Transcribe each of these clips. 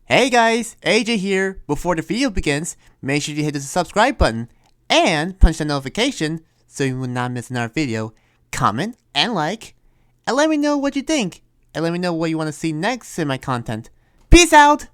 Hey guys, AJ here. Before the video begins, make sure you hit the subscribe button and punch the notification so you will not miss another video. Comment and like, and let me know what you think, and let me know what you want to see next in my content. Peace out!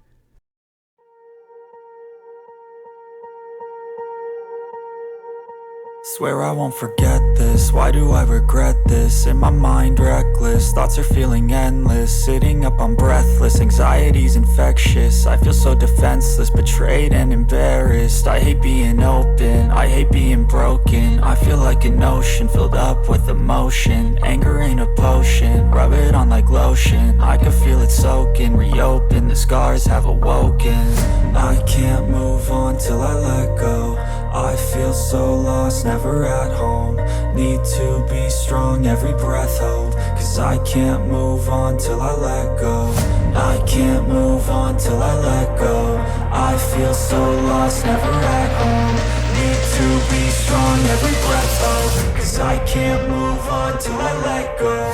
Swear I won't forget this, why do I regret this? In my mind reckless, thoughts are feeling endless. Sitting up, I'm breathless, anxiety's infectious. I feel so defenseless, betrayed and embarrassed. I hate being open, I hate being broken. I feel like an ocean filled up with emotion. Anger ain't a potion, rub it on like lotion. I can feel it soaking, reopen, the scars have awoken. I can't move on till I let go. I feel so lost, never at home. Need to be strong, every breath hold. Cause I can't move on till I let go. I can't move on till I let go. I feel so lost, never at home. Need to be strong, every breath hold. Cause I can't move on till I let go.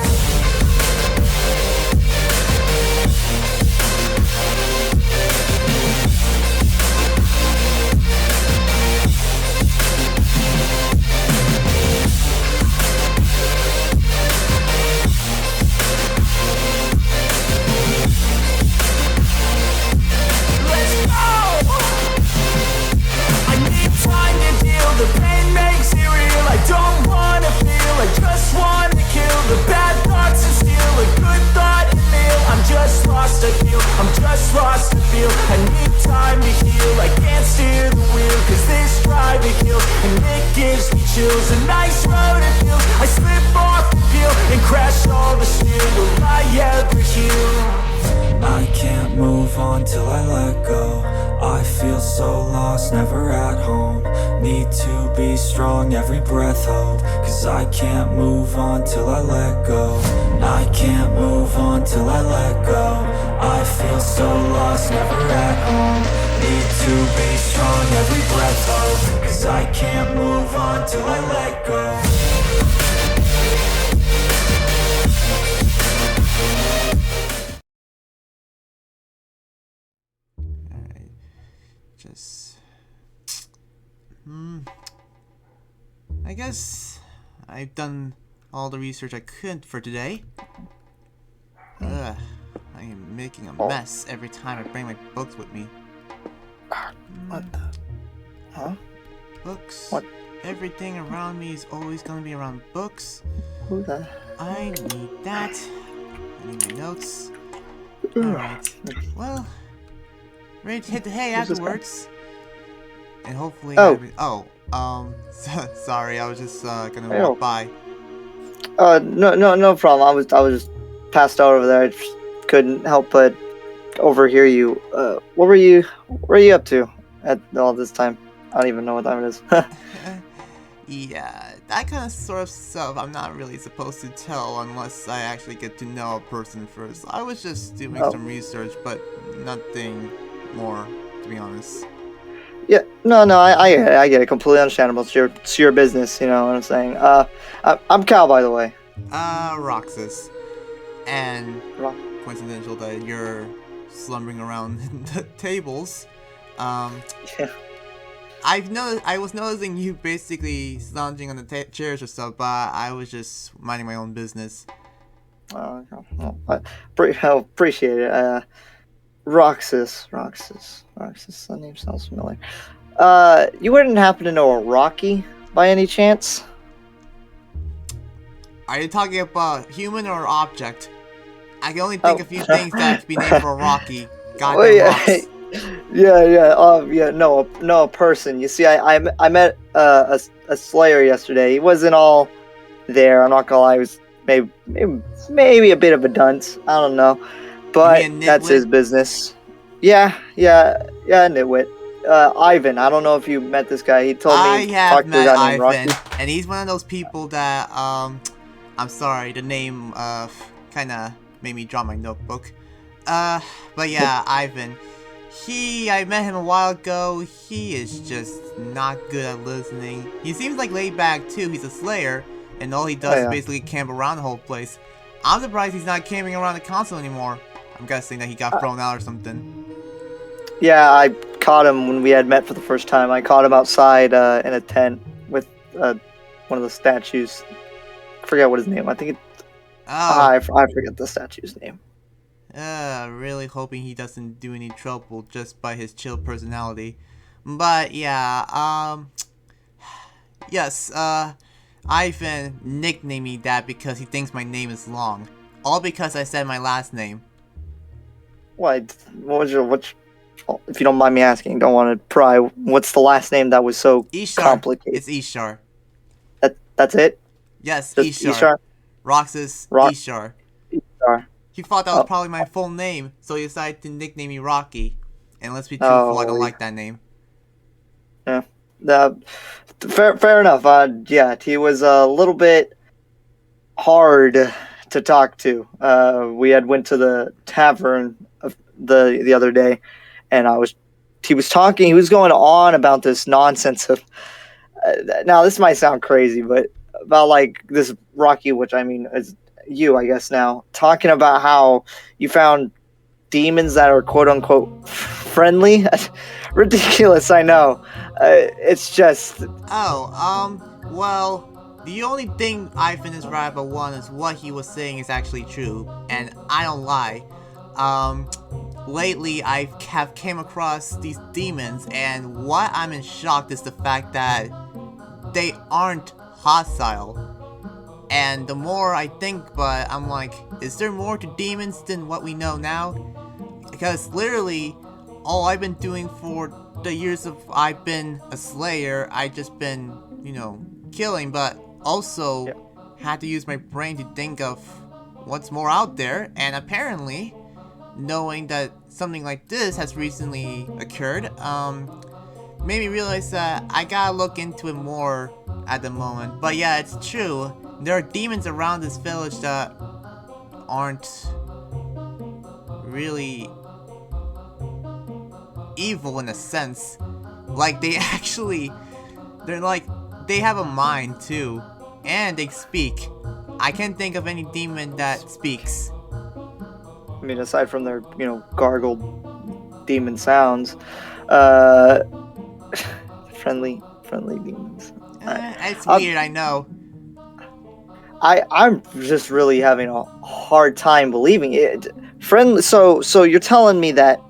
The pain makes it real, I don't wanna feel, I just wanna kill the bad thoughts and steal a good thought and feel. I'm just lost, I feel, I'm just lost, I feel. I need time to heal, I can't steer the wheel. Cause this drive it kills, and it gives me chills. A nice road it feels, I slip off the peel and crash all the steel. Will I ever heal? I can't move on till I let go. I feel so lost, never at home. Need to be strong, every breath hold. Cause I can't move on till I let go. I can't move on till I let go. I feel so lost, never at home. Need to be strong, every breath hold. Cause I can't move on till I let go. I guess I've done all the research I could for today. I am making a mess every time I bring my books with me. What the? Huh? Books. What? Everything around me is always gonna be around books. Who the? I need that. I need my notes. Alright. Well, ready to hit the hay afterwards. And hopefully sorry, I was just gonna walk by. No problem. I was just passed out over there. I just couldn't help but overhear you. What were you up to at all this time? I don't even know what time it is. Yeah, that kind of sort of stuff I'm not really supposed to tell unless I actually get to know a person first. I was just doing some research, but nothing more, to be honest. Yeah, no, I get it. Completely understandable. It's your business, you know what I'm saying. I'm Cal, by the way. Roxas. And coincidental that you're slumbering around the tables. Yeah. I was noticing you basically lounging on the chairs or stuff, but I was just minding my own business. I appreciate it. Roxas. That name sounds familiar. You wouldn't happen to know a Rocky by any chance? Are you talking about human or object? I can only think of a few things that could be named for a Rocky. Goddamn rocks. No, a person. You see, I met a Slayer yesterday. He wasn't all there. I'm not gonna lie. He was maybe a bit of a dunce. I don't know, but that's his business. Yeah, nitwit. Ivan. I don't know if you met this guy. He told me I have met Ivan, Rocky. and he's one of those people that I'm sorry, the name kind of made me draw my notebook. But yeah, Ivan. I met him a while ago. He is just not good at listening. He seems like laid back too. He's a Slayer, and all he does is basically camp around the whole place. I'm surprised he's not camping around the console anymore. I'm guessing that he got thrown out or something. Yeah, I caught him when we had met for the first time. I caught him outside in a tent with one of the statues. I forget what his name. I think Oh, I forget the statue's name. really hoping he doesn't do any trouble just by his chill personality. But yeah, yes, Ivan nicknamed me that because he thinks my name is long. All because I said my last name. What was your if you don't mind me asking, don't want to pry. What's the last name that was so Ishtar. complicated? It's Ishtar. That's it? Yes, Just Ishtar. Roxas Ishtar. Ishtar. He thought that was probably my full name, so he decided to nickname me Rocky. And let's be truthful, I don't like that name. Yeah. Fair enough. Yeah, he was a little bit hard to talk to. We had went to the tavern the other day, and he was talking. He was going on about this nonsense of. Now this might sound crazy, but about like this Rocky, which I mean is you, I guess now, talking about how you found demons that are quote unquote friendly. Ridiculous, I know. It's just. Well, the only thing I finished right about one is what he was saying is actually true, and I don't lie. Lately I have came across these demons, and what I'm in shock is the fact that they aren't hostile. And the more I think, but I'm like, is there more to demons than what we know now? Because literally, all I've been doing for the years of I've been a slayer, I just been, killing, but also had to use my brain to think of what's more out there, and apparently, knowing that something like this has recently occurred, made me realize that I gotta look into it more at the moment. But yeah, it's true. There are demons around this village that aren't really evil in a sense. Like, they have a mind too. And they speak. I can't think of any demon that speaks. I mean, aside from their, gargled demon sounds, friendly demons. It's weird, I know. I'm just really having a hard time believing it. Friendly. So you're telling me that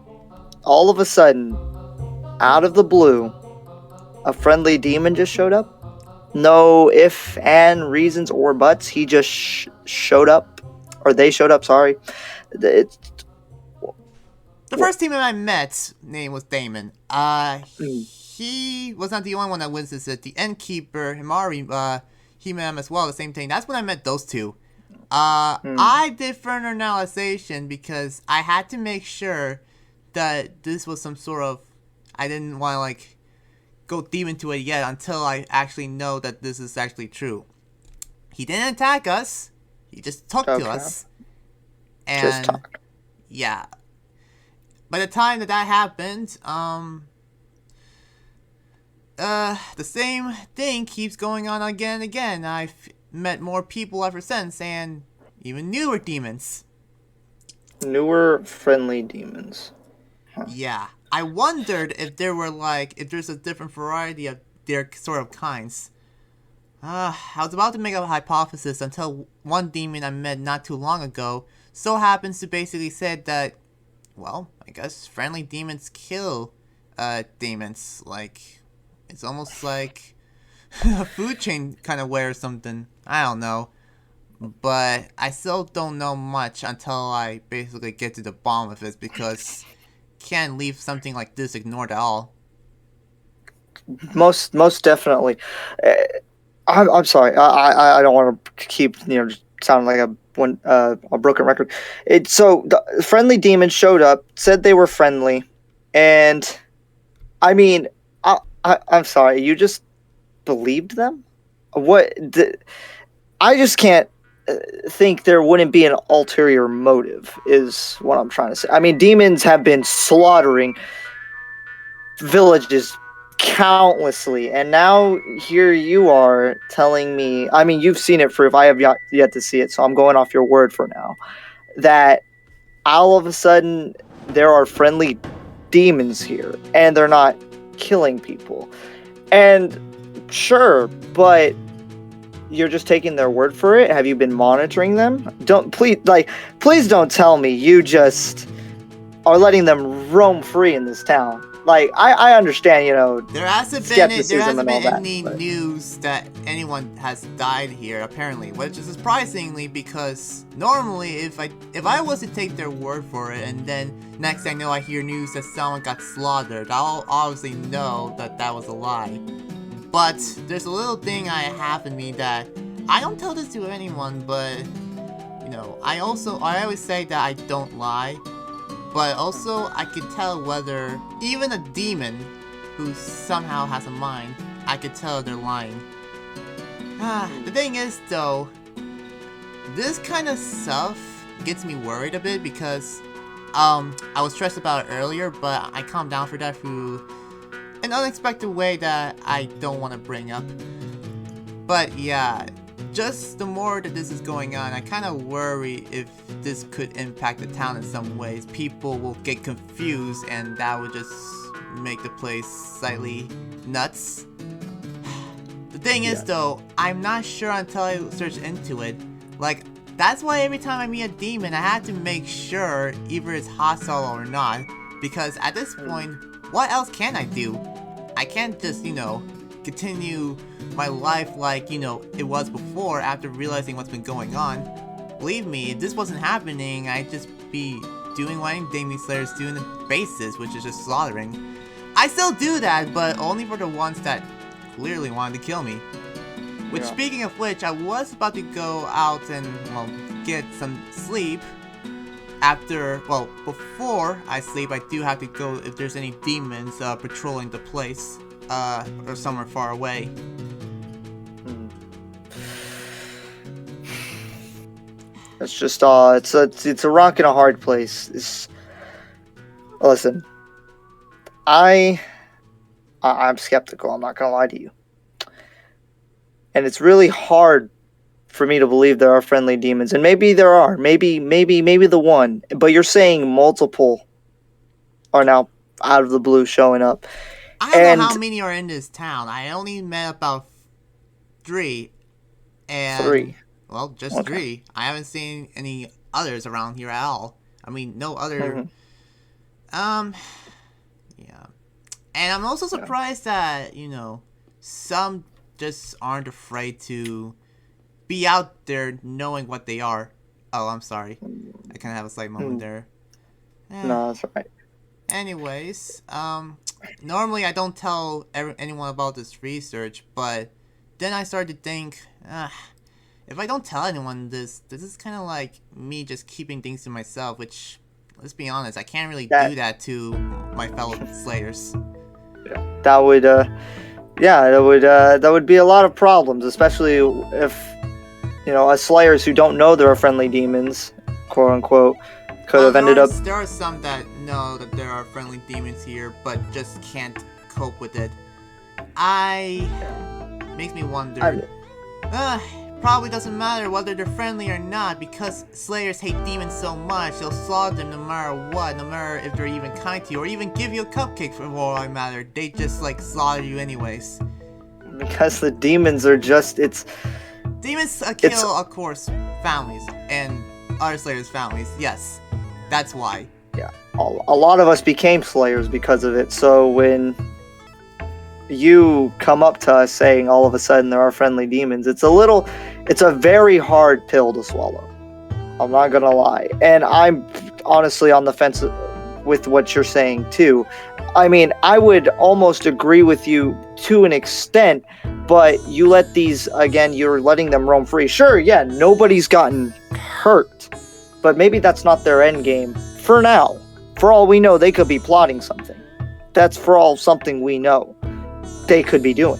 all of a sudden, out of the blue, a friendly demon just showed up? No if, and, reasons, or buts. He just showed up, or they showed up. Sorry. The first demon I met, name was Damon. He was not the only one that witnessed it. The innkeeper, Himari, he met him as well. The same thing. That's when I met those two. I did further analysis because I had to make sure that this was some sort of. I didn't want to go deep into it yet until I actually know that this is actually true. He didn't attack us. He just talked to us. And just talk. Yeah. By the time that happened, the same thing keeps going on again and again. I've met more people ever since, and even newer demons. Newer, friendly demons. Huh. Yeah. I wondered if there were if there's a different variety of their sort of kinds. I was about to make a hypothesis until one demon I met not too long ago so happens to basically say that, well, I guess friendly demons kill demons. It's almost like a food chain kind of way or something. I don't know. But I still don't know much until I basically get to the bottom of it, because can't leave something like this ignored at all. Most definitely. I'm sorry. I don't want to keep sounding like a broken record. So the friendly demons showed up, said they were friendly, and I mean, I'm sorry. You just believed them? I just can't think there wouldn't be an ulterior motive, is what I'm trying to say. I mean, demons have been slaughtering villages countlessly, and now here you are telling me, I mean, you've seen it proof, I have yet to see it, so I'm going off your word for now, that all of a sudden there are friendly demons here, and they're not killing people. And sure, but you're just taking their word for it? Have you been monitoring them? Please don't tell me you just are letting them roam free in this town. Like, I understand, there hasn't been any news that anyone has died here, apparently, which is surprisingly, because normally if I was to take their word for it, and then next thing I know I hear news that someone got slaughtered, I'll obviously know that was a lie. But there's a little thing I have in me that I don't tell this to anyone, but I always say that I don't lie. But also, I could tell whether even a demon who somehow has a mind, I could tell they're lying. The thing is, though, this kind of stuff gets me worried a bit because I was stressed about it earlier, but I calmed down for that through an unexpected way that I don't want to bring up. But yeah, just the more that this is going on, I kind of worry if this could impact the town in some ways. People will get confused, and that would just make the place slightly nuts. The thing is, though, I'm not sure until I search into it. Like, that's why every time I meet a demon, I have to make sure either it's hostile or not. Because at this point, what else can I do? I can't just, continue my life like, it was before after realizing what's been going on. Believe me, if this wasn't happening, I'd just be doing what Demon Slayers do in the bases, which is just slaughtering. I still do that, but only for the ones that clearly wanted to kill me. Which, speaking of which, I was about to go out and, get some sleep. Before I sleep, I do have to go if there's any demons patrolling the place, or somewhere far away. It's just it's a rock and a hard place. Listen, I'm skeptical. I'm not gonna lie to you, and it's really hard for me to believe there are friendly demons, and maybe there are. Maybe the one, but you're saying multiple are now out of the blue showing up. I don't know how many are in this town. I only met about 3. And 3. Well, just okay. 3. I haven't seen any others around here at all. I mean, no other... Yeah. And I'm also surprised that, some just aren't afraid to be out there knowing what they are. Oh, I'm sorry. I kind of have a slight moment there. No, that's right. Anyways, normally I don't tell anyone about this research, but then I started to think, if I don't tell anyone this is kind of like me just keeping things to myself, which, let's be honest, I can't really do that to my fellow Slayers. That would be a lot of problems, especially if, us Slayers who don't know there are friendly demons, quote unquote, could have ended up... There are some that know that there are friendly demons here, but just can't cope with it. Makes me wonder. Probably doesn't matter whether they're friendly or not, because Slayers hate demons so much, they'll slaughter them no matter what, no matter if they're even kind to you, or even give you a cupcake for all I matter. They just, slaughter you anyways. Because the demons are just, Demons kill, of course, families, and other Slayers' families, yes. That's why. Yeah, a lot of us became Slayers because of it, so when you come up to us saying all of a sudden there are friendly demons, it's a very hard pill to swallow. I'm not gonna lie. And I'm honestly on the fence with what you're saying too. I mean, I would almost agree with you to an extent, but you let these, again, you're letting them roam free. Sure, yeah, nobody's gotten hurt, but maybe that's not their end game for now. For all we know, they could be plotting something. That's for all something we know they could be doing.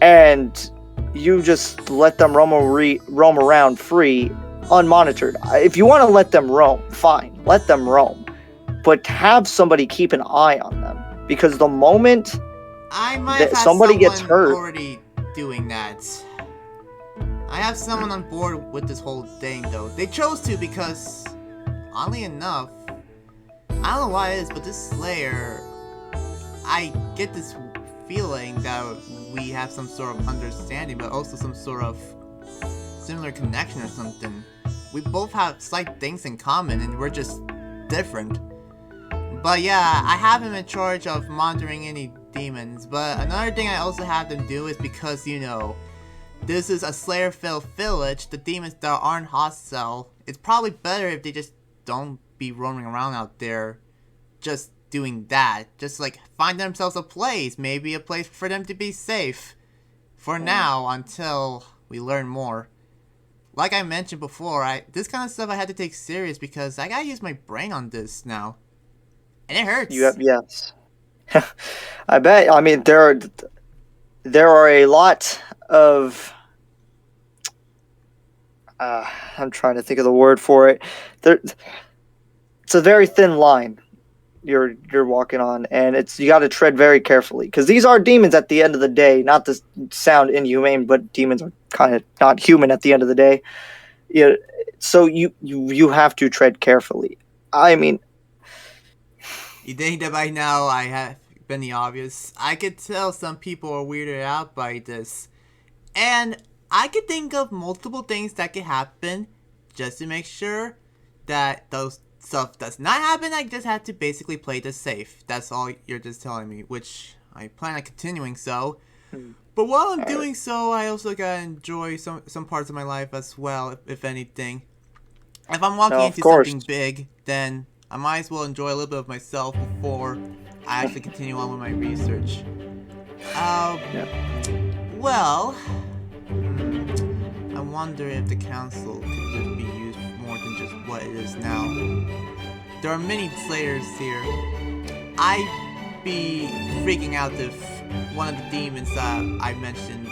And you just let them roam around free, unmonitored. If you want to let them roam, fine, let them roam. But have somebody keep an eye on them. Because the moment somebody gets hurt... already doing that. I have someone on board with this whole thing, though. They chose to because, oddly enough, I don't know why it is, but this Slayer, I get this feeling that we have some sort of understanding, but also some sort of similar connection or something. We both have slight things in common, and we're just different. But yeah, I have him in charge of monitoring any demons, but another thing I also have them do is because, you know, this is a Slayer-filled village, the demons that aren't hostile, it's probably better if they just don't be roaming around out there just doing that. Just like find themselves a place, maybe a place for them to be safe. For now, until we learn more. Like I mentioned before, this kind of stuff I had to take serious because I gotta use my brain on this now. And it hurts. Yes. I bet. I mean, there are a lot of. I'm trying to think of the word for it. It's a very thin line you're walking on, and you got to tread very carefully because these are demons at the end of the day. Not to sound inhumane, but demons are kind of not human at the end of the day. Yeah, so you have to tread carefully. I mean, you think that by now I have been the obvious? I could tell some people are weirded out by this, and I could think of multiple things that could happen just to make sure that those stuff does not happen. I just have to basically play this safe. That's all you're just telling me, which I plan on continuing so. But while I'm doing so, I also gotta enjoy some parts of my life as well, if anything. If I'm walking into something big, then I might as well enjoy a little bit of myself before I actually continue on with my research. Well, I wonder if the council could just be used more than just what it is now. There are many Slayers here. I'd be freaking out if one of the demons that I mentioned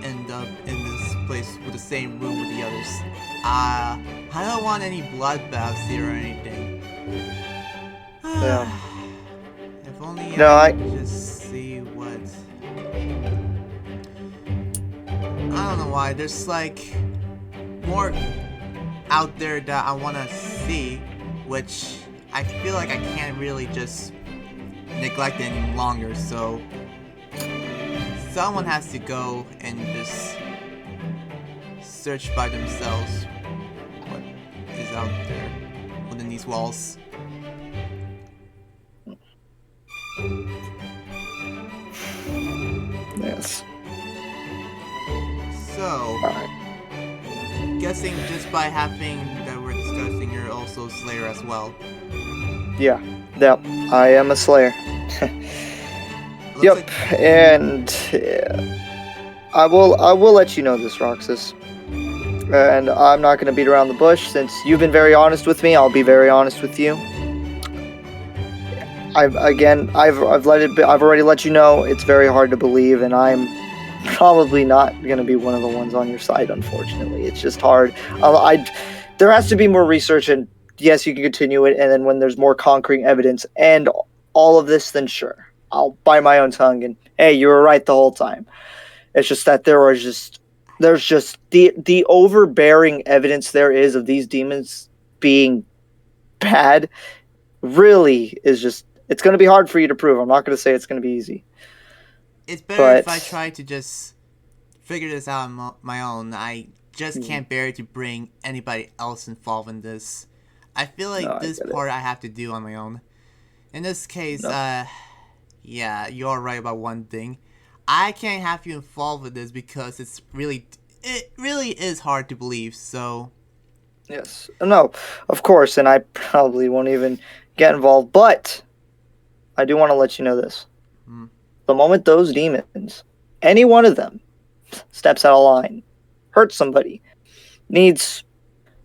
end up in this place with the same room with the others. I don't want any bloodbaths here or anything. Yeah. If only I could just see what... I don't know why, there's like more out there that I want to see, which I feel like I can't really just neglect any longer, so someone has to go and just search by themselves what is out there within these walls. Yes. So, guessing just by having that we're discussing, you're also Slayer as well. Yeah. Yep. I am a Slayer. Yep. And I will let you know this, Roxas. And I'm not going to beat around the bush. Since you've been very honest with me, I'll be very honest with you. I've already let you know it's very hard to believe, and I'm probably not going to be one of the ones on your side, unfortunately. It's just hard. There has to be more research, and yes, you can continue it, and then when there's more concrete evidence and all of this, then sure, I'll bite my own tongue and, hey, you were right the whole time. It's just that there's just the overbearing evidence there is of these demons being bad really is just, it's going to be hard for you to prove. I'm not going to say it's going to be easy. It's better if I try to just figure this out on my own. I just can't bear to bring anybody else involved in this. I feel like this part I have to do on my own. In this case, yeah, you're right about one thing. I can't have you involved with this because it really is hard to believe, so... Yes. No, of course, and I probably won't even get involved, but I do want to let you know this. The moment those demons, any one of them, steps out of line, hurts somebody, needs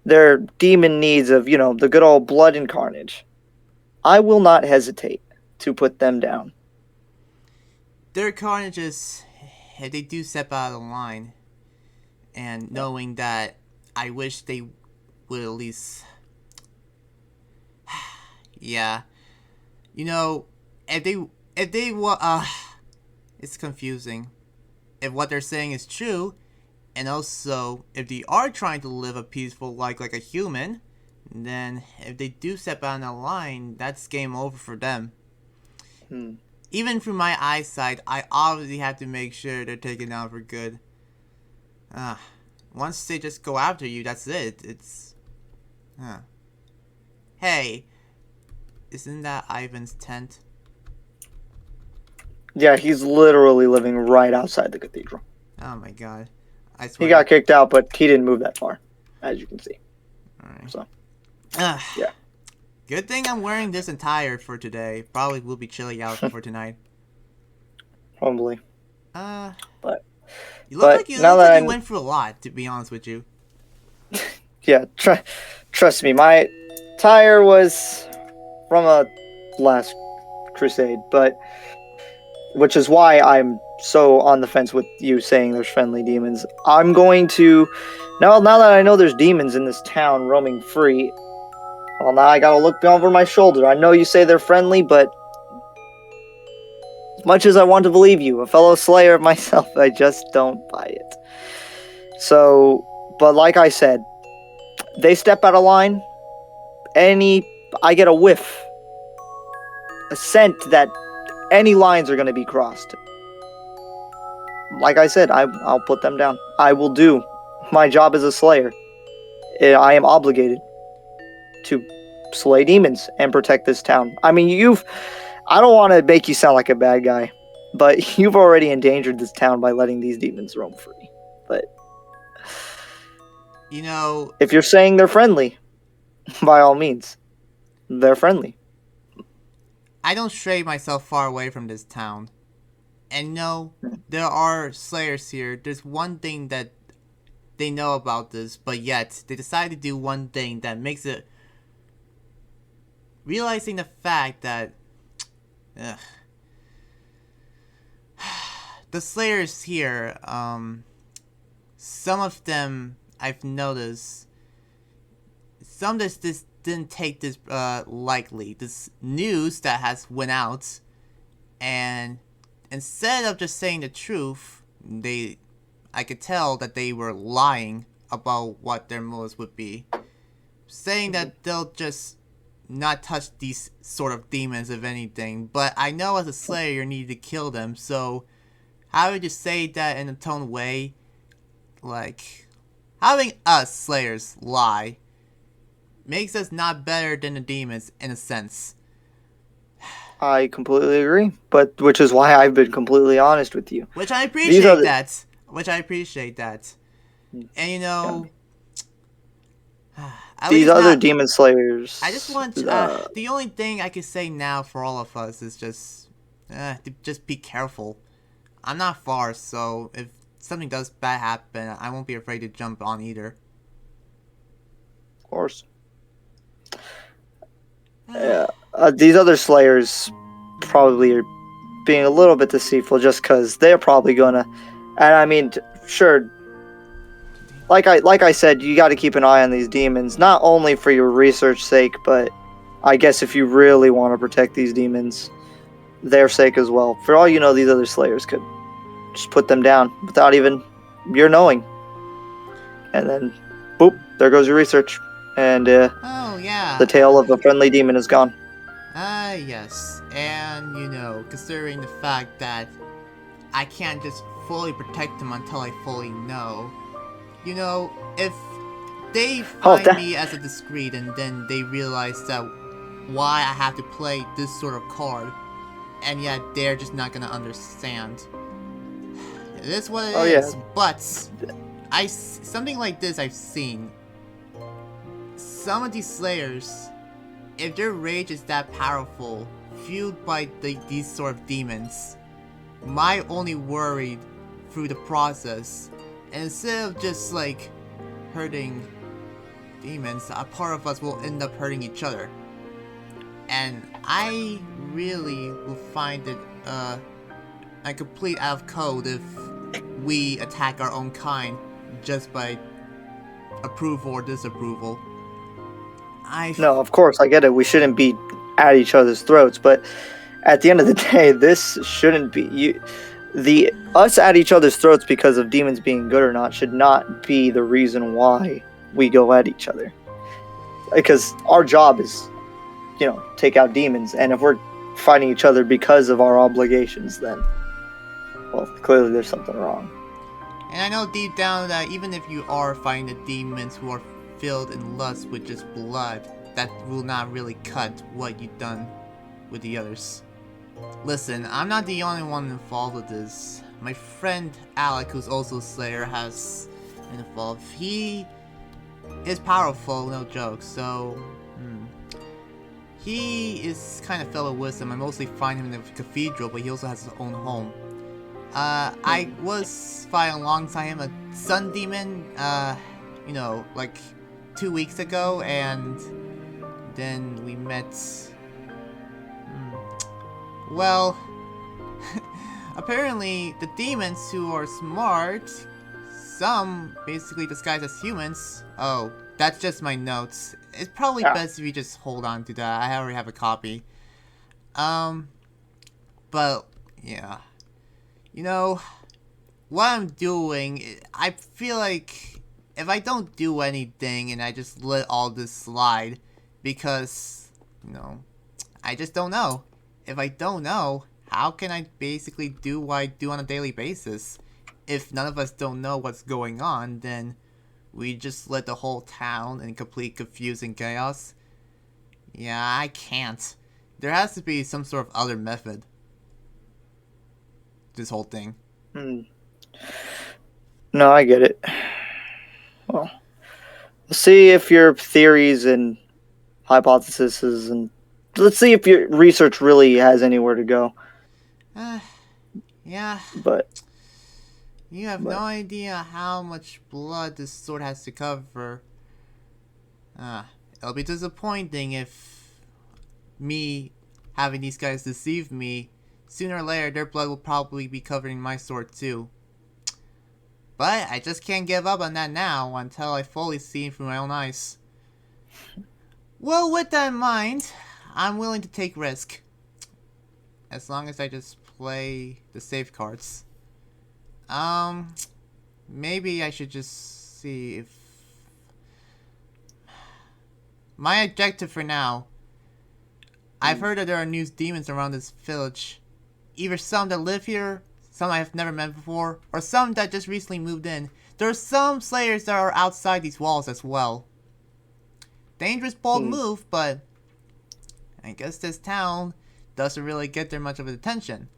their demon needs of, the good old blood and carnage, I will not hesitate to put them down. Their carnage is, if they do step out of the line, and knowing that I wish they would at least, yeah, if they it's confusing. If what they're saying is true, and also if they are trying to live a peaceful life like a human, then if they do step out on the line, that's game over for them. Even through my eyesight, I obviously have to make sure they're taken out for good. Once they just go after you, that's it. It's... Hey, isn't that Ivan's tent? Yeah, he's literally living right outside the cathedral. Oh my god. I swear. He got kicked out, but he didn't move that far, as you can see. Alright. So, yeah. Good thing I'm wearing this attire for today. Probably will be chilly out for tonight. Probably. But you look like you went through a lot, to be honest with you. Yeah, trust me, my attire was from a last crusade, but which is why I'm so on the fence with you saying there's friendly demons. I'm going to now that I know there's demons in this town roaming free. Well, now I gotta look over my shoulder. I know you say they're friendly, but as much as I want to believe you, a fellow slayer of myself, I just don't buy it. So, but like I said, they step out of line. I get a whiff, a scent that any lines are going to be crossed. Like I said, I'll put them down. I will do my job as a slayer. I am obligated to slay demons and protect this town. I mean, I don't want to make you sound like a bad guy, but you've already endangered this town by letting these demons roam free. But, you know, if you're saying they're friendly, by all means, they're friendly. I don't stray myself far away from this town. And no, there are slayers here. There's one thing that they know about this, but yet they decide to do one thing that makes it... Realizing the fact that... the slayers here, some of them, I've noticed, some just didn't take this lightly. This news that has went out, and instead of just saying the truth, I could tell that they were lying about what their motives would be, saying that they'll just not touch these sort of demons, if anything. But I know as a slayer you need to kill them, so how would you say that in a tone way? Like, having us slayers lie makes us not better than the demons in a sense. I completely agree, but which is why I've been completely honest with you. Which I appreciate that. And you know, these other demon slayers. I just want the only thing I can say now for all of us is just be careful. I'm not far, so if something does bad happen, I won't be afraid to jump on either. Of course. Yeah, these other slayers probably are being a little bit deceitful just because they're probably gonna, and I mean, sure, like I said, you got to keep an eye on these demons, not only for your research sake, but I guess if you really want to protect these demons, their sake as well. For all you know, these other slayers could just put them down without even your knowing, and then, boop, there goes your research. And, oh, yeah. The tale of a friendly demon is gone. Yes. And, you know, considering the fact that I can't just fully protect them until I fully know, you know, if they find me as a discreet and then they realize that why I have to play this sort of card, and yet they're just not gonna understand. It is what it is, yeah. But something like this I've seen. Some of these slayers, if their rage is that powerful, fueled by these sort of demons, my only worry through the process, and instead of just like hurting demons, a part of us will end up hurting each other. And I really will find it a complete out of code if we attack our own kind just by approval or disapproval. No, of course, I get it. We shouldn't be at each other's throats, but at the end of the day, this shouldn't be... us at each other's throats because of demons being good or not should not be the reason why we go at each other. because our job is, take out demons, and if we're fighting each other because of our obligations, then, well, clearly there's something wrong. And I know deep down that even if you are fighting the demons who are filled in lust with just blood, that will not really cut what you've done with the others. Listen, I'm not the only one involved with this. My friend Alec, who's also Slayer, has been involved. He is powerful, no joke, so... He is kind of fellow wisdom. I mostly find him in the cathedral, but he also has his own home. I was fighting alongside him a sun demon, like 2 weeks ago, and then we met... Well, apparently the demons who are smart, some basically disguised as humans. Oh, that's just my notes. It's probably best if you just hold on to that. I already have a copy. But, yeah. What I'm doing, I feel like if I don't do anything and I just let all this slide, because, I just don't know. If I don't know, how can I basically do what I do on a daily basis? If none of us don't know what's going on, then we just let the whole town in complete confusing chaos. Yeah, I can't. There has to be some sort of other method. This whole thing. No, I get it. Well, let's see if your theories and hypotheses and let's see if your research really has anywhere to go. Yeah. But you have no idea how much blood this sword has to cover. It'll be disappointing if me having these guys deceive me. Sooner or later, their blood will probably be covering my sword too. But I just can't give up on that now until I fully see it through my own eyes. Well, with that in mind, I'm willing to take risk. As long as I just play the safe cards. Maybe I should just see if... My objective for now... I've heard that there are new demons around this village. Either some that live here, some I have never met before, or some that just recently moved in. There are some slayers that are outside these walls as well. Dangerous, bold move, but... I guess this town doesn't really get there much of attention.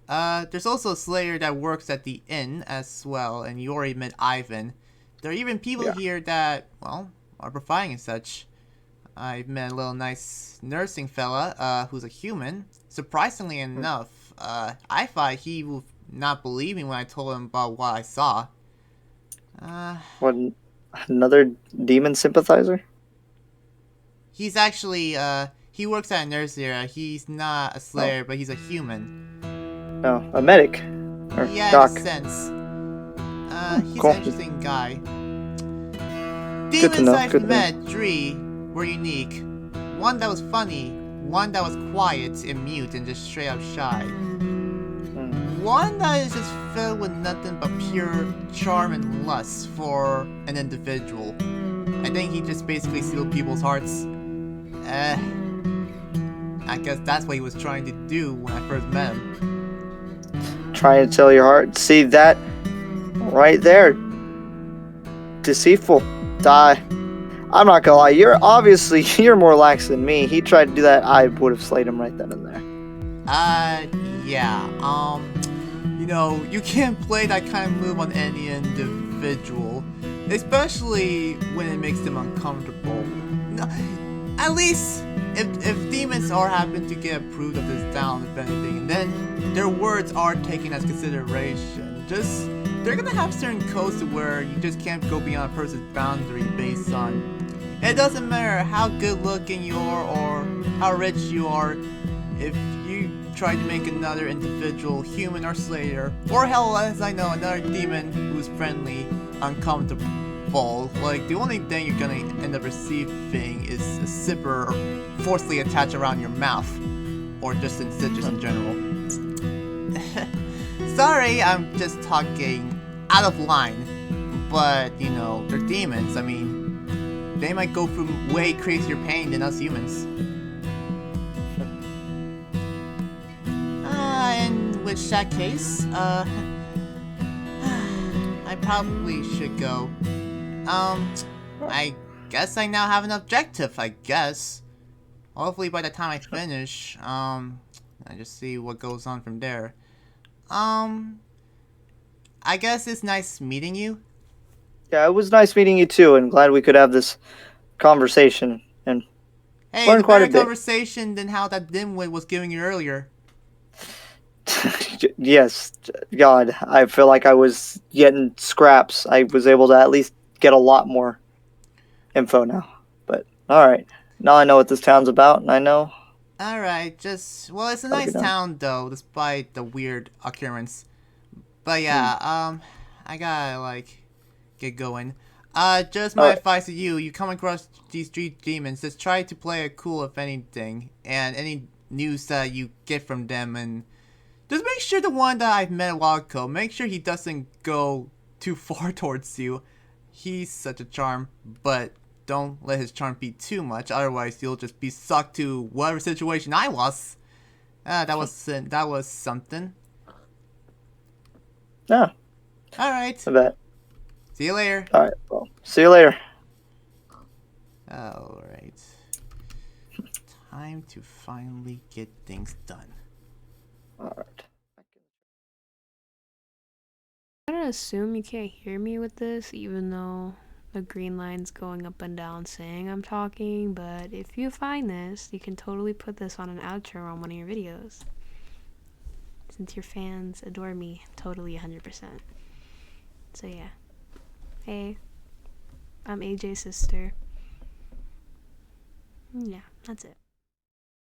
There's also a slayer that works at the inn as well, and you already met Ivan. There are even people here that, well, are providing and such. I met a little nice nursing fella, who's a human. Surprisingly enough, I thought he would not believe me when I told him about what I saw. What, another demon sympathizer? He's actually, he works at a nursery. He's not a slayer, but he's a human. No, a medic. Or yeah, doc. in a sense. He's cool. an interesting guy. Good to Demons know, I've good to met, three, were unique. One that was funny, one that was quiet and mute and just straight up shy. One that is just filled with nothing but pure charm and lust for an individual. I think he just basically sealed people's hearts. I guess that's what he was trying to do when I first met him. Trying to tell your heart. See that right there. Deceitful. Die. I'm not gonna lie, you're more lax than me. He tried to do that, I would have slayed him right then and there. Yeah, you can't play that kind of move on any individual, especially when it makes them uncomfortable. At least, if demons are happen to get approved of this town, if anything, then their words are taken as consideration. They're gonna have certain codes to where you just can't go beyond a person's boundary based on... It doesn't matter how good looking you are or how rich you are, if you try to make another individual, human or slayer, or hell, as I know, another demon who's friendly, uncomfortable, like, the only thing you're gonna end up receiving is a zipper forcibly attached around your mouth, or just in stitches in general. Sorry, I'm just talking out of line, but, they're demons. I mean, they might go through way crazier pain than us humans. In which that case, I probably should go. I guess I now have an objective, I guess. Hopefully by the time I finish, I just see what goes on from there. I guess it's nice meeting you. Yeah, it was nice meeting you too, and glad we could have this conversation and learn It's a quite a better bit. conversation than how that dimwit was giving you earlier. Yes, God, I feel like I was getting scraps. I was able to at least get a lot more info now. But alright, now I know what this town's about, and I know. Alright, it's a How to nice get down. town though, despite the weird occurrence. But yeah, I gotta, get going. Just my advice to you, you come across these street demons, just try to play it cool if anything, and any news that you get from them, and just make sure the one that I've met a while ago, make sure he doesn't go too far towards you. He's such a charm, but don't let his charm be too much, otherwise you'll just be sucked to whatever situation I was. That was something. Yeah, Alright, I bet. see you later. Alright, well, see you later. Alright. Time to finally get things done. Alright. I'm gonna assume you can't hear me with this, even though the green line's going up and down saying I'm talking, but if you find this, you can totally put this on an outro on one of your videos. Since your fans adore me totally 100%. So yeah. Hey, I'm AJ's sister. Yeah, that's it.